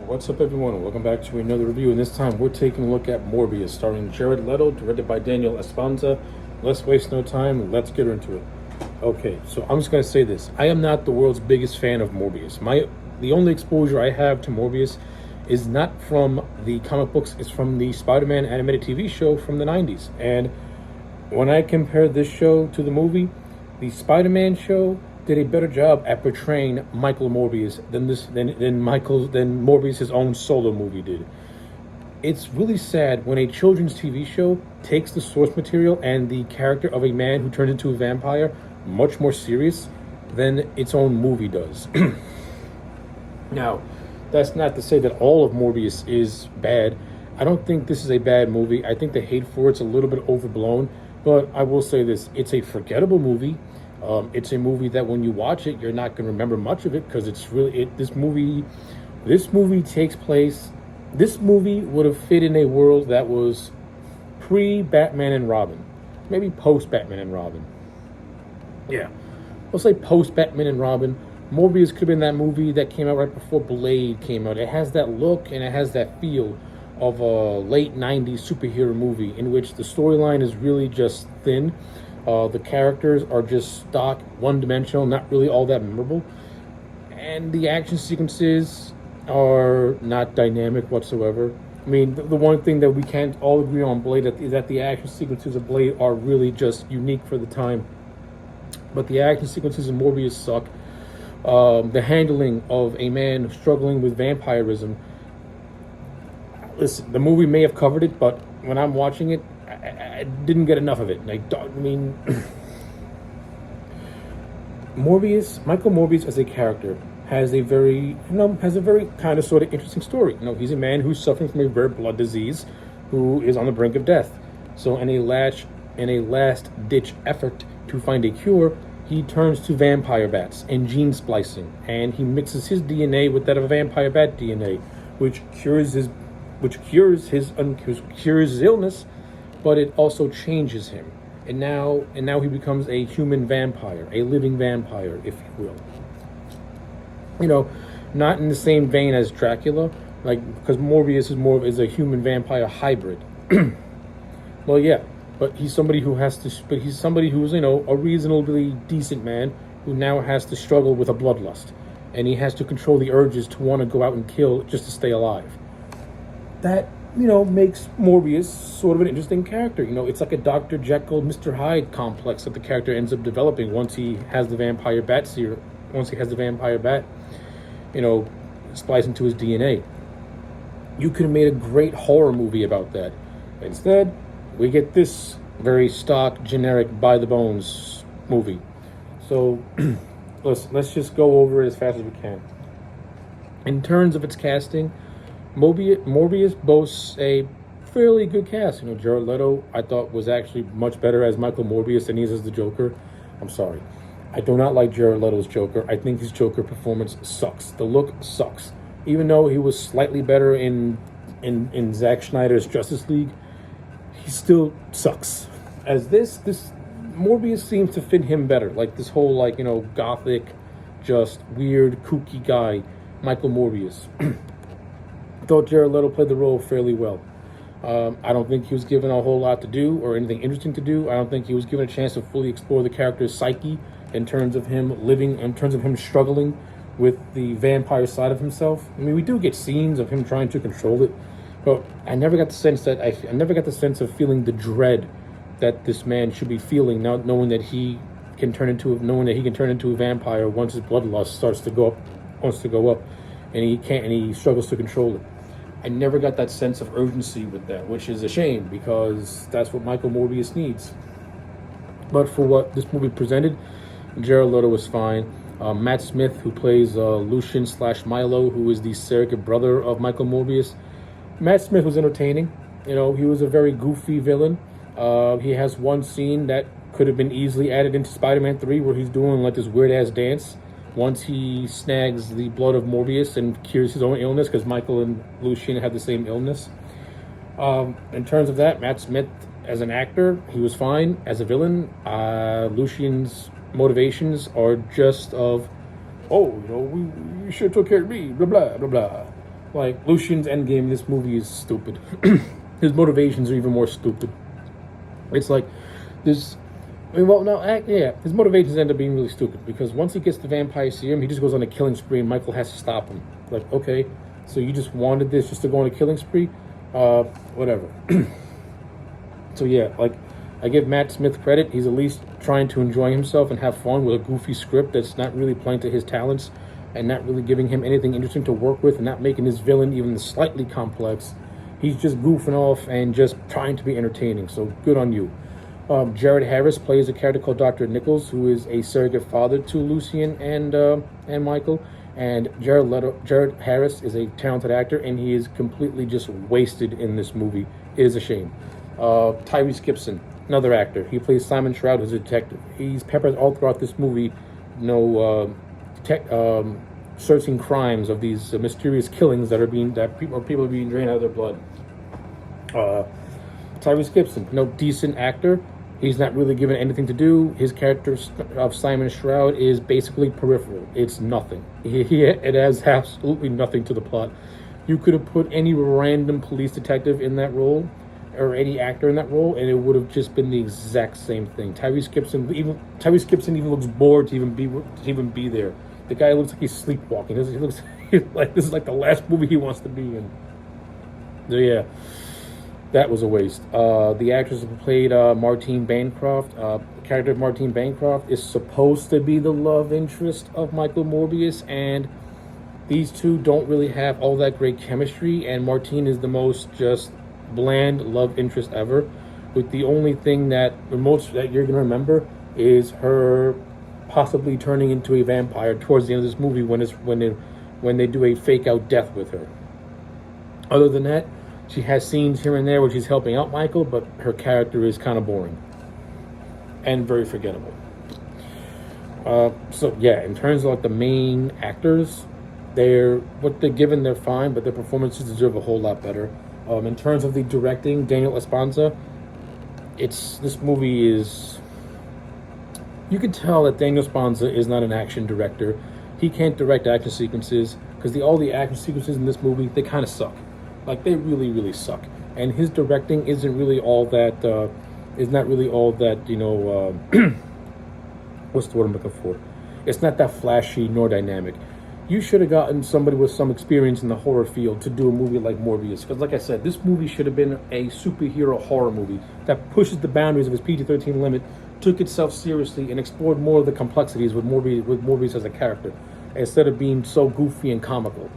What's up, everyone? Welcome back to another review, and this time we're taking a look at Morbius, starring Jared Leto, directed by Daniel Espanza. Let's waste no time. Let's get into it. Okay, so I'm just gonna say this: I am not the world's biggest fan of Morbius. The only exposure I have to Morbius is not from the comic books; it's from the Spider-Man animated TV show from the '90s. And when I compare this show to the movie, the Spider-Man show did a better job at portraying Michael Morbius than Morbius' own solo movie did. It's really sad when a children's TV show takes the source material and the character of a man who turns into a vampire much more serious than its own movie does. Now, that's not to say that all of Morbius is bad. I don't think this is a bad movie. I think the hate for it's a little bit overblown, but I will say this: it's a forgettable movie. It's a movie that when you watch it, you're not going to remember much of it because it's really This movie takes place. This movie would have fit in a world that was pre-Batman and Robin, maybe post-Batman and Robin. Yeah, let's say post-Batman and Robin. Morbius could have been that movie that came out right before Blade came out. It has that look and it has that feel of a late '90s superhero movie in which the storyline is really just thin. The characters are just stock, one-dimensional, not really all that memorable. And the action sequences are not dynamic whatsoever. I mean, the one thing that we can't all agree on Blade is that the action sequences of Blade are really just unique for the time. But the action sequences in Morbius suck. The handling of a man struggling with vampirism. Listen, the movie may have covered it, but when I'm watching it, I didn't get enough of it. Michael Morbius as a character has a very kind of sort of interesting story. He's a man who's suffering from a rare blood disease, who is on the brink of death. So in a last-ditch effort to find a cure, he turns to vampire bats and gene splicing, and he mixes his DNA with that of a vampire bat DNA, which cures his illness. But it also changes him, and now he becomes a human vampire, a living vampire, if you will. Not in the same vein as Dracula, because Morbius is a human vampire hybrid. Well, yeah, but he's somebody who's a reasonably decent man who now has to struggle with a bloodlust, and he has to control the urges to want to go out and kill just to stay alive. That makes Morbius sort of an interesting character. It's like a Dr. Jekyll, Mr. Hyde complex that the character ends up developing once he has the vampire bat spliced into his DNA. You could have made a great horror movie about that. Instead, we get this very stock, generic, by the bones movie. So let's just go over it as fast as we can. In terms of its casting, Morbius boasts a fairly good cast. Jared Leto, I thought, was actually much better as Michael Morbius than he is as the Joker. I'm sorry. I do not like Jared Leto's Joker. I think his Joker performance sucks. The look sucks. Even though he was slightly better in Zack Snyder's Justice League, he still sucks. As this Morbius seems to fit him better. Like this whole gothic, just weird, kooky guy, Michael Morbius. I thought Jared Leto played the role fairly well. I don't think he was given a whole lot to do or anything interesting to do. I don't think he was given a chance to fully explore the character's psyche in terms of him struggling with the vampire side of himself. I mean, we do get scenes of him trying to control it, but I never got the sense of feeling the dread that this man should be feeling now, knowing that he can turn into a vampire once his bloodlust wants to go up, and he struggles to control it. I never got that sense of urgency with that, which is a shame because that's what Michael Morbius needs. But for what this movie presented, Jared Leto was fine. Matt Smith, who plays Lucian/Milo, who is the surrogate brother of Michael Morbius. Matt Smith was entertaining. He was a very goofy villain. He has one scene that could have been easily added into Spider-Man 3 where he's doing this weird-ass dance once he snags the blood of Morbius and cures his own illness, because Michael and Lucian had the same illness. In terms of that, Matt Smith, as an actor, he was fine. As a villain, Lucian's motivations are just of, you should have took care of me, blah, blah, blah, blah. Like, Lucian's endgame in this movie is stupid. His motivations are even more stupid. It's like, there's... I mean, well, no, yeah, his motivations end up being really stupid, because once he gets the vampire serum, he just goes on a killing spree, and Michael has to stop him. Like, okay, so you just wanted this just to go on a killing spree? Whatever. So yeah, like, I give Matt Smith credit. He's at least trying to enjoy himself and have fun with a goofy script that's not really playing to his talents and not really giving him anything interesting to work with and not making his villain even slightly complex. He's just goofing off and just trying to be entertaining, so good on you. Jared Harris plays a character called Dr. Nichols, who is a surrogate father to Lucian and Michael. And Jared Harris is a talented actor, and he is completely just wasted in this movie. It is a shame. Tyrese Gibson, another actor. He plays Simon Shroud, who's a detective. He's peppered all throughout this movie, searching crimes of these mysterious killings that people are being drained out of their blood. Tyrese Gibson, decent actor. He's not really given anything to do. His character of Simon Shroud is basically peripheral. It's nothing. It has absolutely nothing to the plot. You could have put any random police detective in that role, or any actor in that role, and it would have just been the exact same thing. Tyrese Gibson even looks bored to even be there. The guy looks like he's sleepwalking. He looks like this is like the last movie he wants to be in. So yeah. That was a waste. The actress who played Martine Bancroft, the character of Martine Bancroft, is supposed to be the love interest of Michael Morbius, and these two don't really have all that great chemistry, and Martine is the most just bland love interest ever, with the only thing that you're going to remember is her possibly turning into a vampire towards the end of this movie when they do a fake out death with her. Other than that, she has scenes here and there where she's helping out Michael, but her character is kind of boring and very forgettable. So yeah, in terms of like the main actors, what they're given, they're fine, but their performances deserve a whole lot better. In terms of the directing, Daniel Esponza, this movie is... You can tell that Daniel Esponza is not an action director. He can't direct action sequences, because all the action sequences in this movie, they kind of suck. Like, they really, really suck. And his directing isn't really all that, what's the word I'm looking for? It's not that flashy nor dynamic. You should have gotten somebody with some experience in the horror field to do a movie like Morbius. Because like I said, this movie should have been a superhero horror movie that pushes the boundaries of his PG-13 limit, took itself seriously, and explored more of the complexities with Morbius as a character, instead of being so goofy and comical.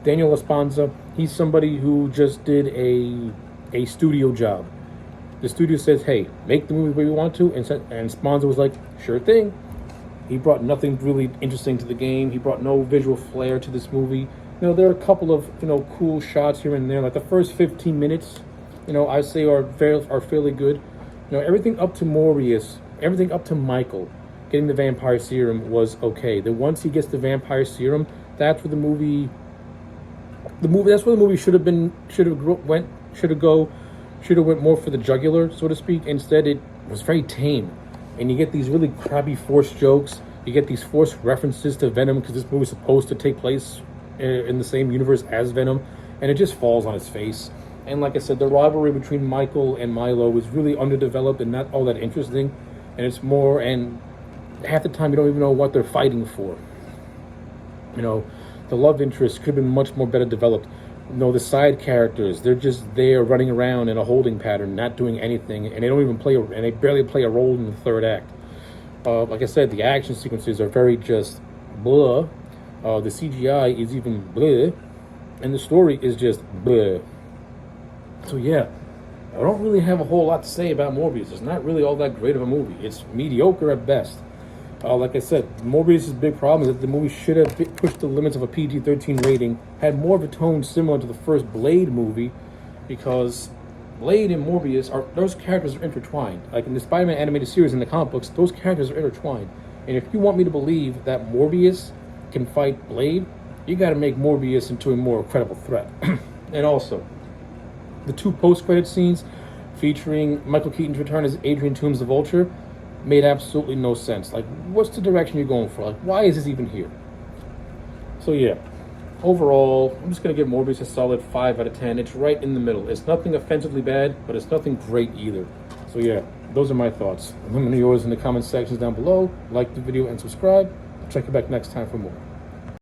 Daniel Esponza, he's somebody who just did a studio job. The studio says, hey, make the movie where you want to, and Esponza was like, sure thing. He brought nothing really interesting to the game. He brought no visual flair to this movie. There are a couple of, cool shots here and there. Like the first 15 minutes, I say are fairly good. Everything up to Morbius, everything up to Michael getting the vampire serum was okay. Then once he gets the vampire serum, that's where the movie should have went more for the jugular, so to speak. Instead, it was very tame, and you get these really crappy forced jokes. You get these forced references to Venom, because this movie is supposed to take place in the same universe as Venom, and it just falls on its face. And like I said, the rivalry between Michael and Milo is really underdeveloped and not all that interesting, and it's more, and half the time you don't even know what they're fighting for. The love interest could have been much more better developed. The side characters, they're just there running around in a holding pattern, not doing anything, and they barely play a role in the third act. Like I said, the action sequences are very just blah. The CGI is even blah, and the story is just blah. So yeah, I don't really have a whole lot to say about Morbius. It's not really all that great of a movie. It's mediocre at best. Like I said, Morbius' big problem is that the movie should have pushed the limits of a PG-13 rating, had more of a tone similar to the first Blade movie, because Blade and Morbius, those characters are intertwined. Like in the Spider-Man animated series in the comic books, those characters are intertwined. And if you want me to believe that Morbius can fight Blade, you got to make Morbius into a more credible threat. And also, the two post-credit scenes featuring Michael Keaton's return as Adrian Toomes the Vulture made absolutely no sense. Like, what's the direction you're going for? Like, why is this even here? So yeah, overall, I'm just going to give Morbius a solid 5 out of 10. It's right in the middle. It's nothing offensively bad, but it's nothing great either. So yeah, those are my thoughts. Let me know yours in the comment sections down below. Like the video and subscribe. I'll check you back next time for more.